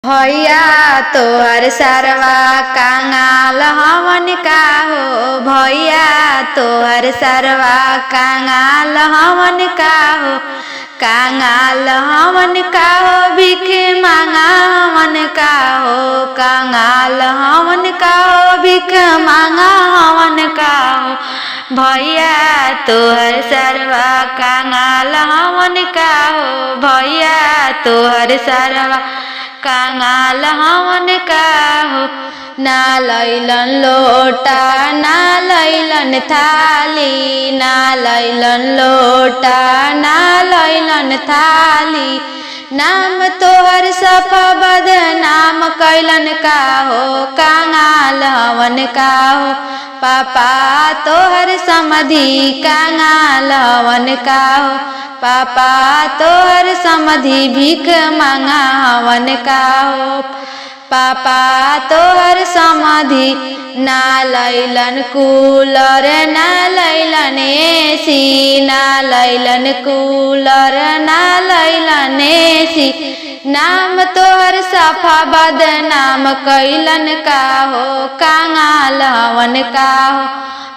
भैया तोहर सरवा कांगाल हमन का हो। भैया तोहर सरवा कांगाल हमन का हो। कांगाल हमन का हो भीख मांगा हमन का हो। कांगाल हमन का हो भीख मांगा हमन का हो। भैया तोहर सरवा कांगाल हमन का हो। भैया तोहर सरवा कांगाल हमन का हो। ना लैलन लोटा ना लैलन थाली। ना लैलन लोटा ना लैलन थाली। नाम तोहर सफा बदनाम कैलन का हो। कांगाल हमन का हो। पापा तोहर समधि कांगाल हमन का हो। पापा तोहर समधि भीख मांगा हमन का हो। पापा तोहर समधि ना लैलन कूलर ना लैलन एसी। ना लैलन कूलर ना लैलन एसी। नाम तोहर सफा बदनाम कैलन का हो। कांगाल हमन का हो।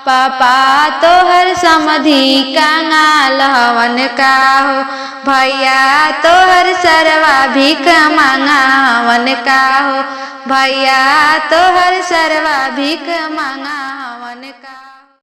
पापा तोहर समधि कांगाल हमन का हो। भैया तोहर सरवा भीख मांगा हमन का हो। भैया तोहर सरवा भीख मांगा।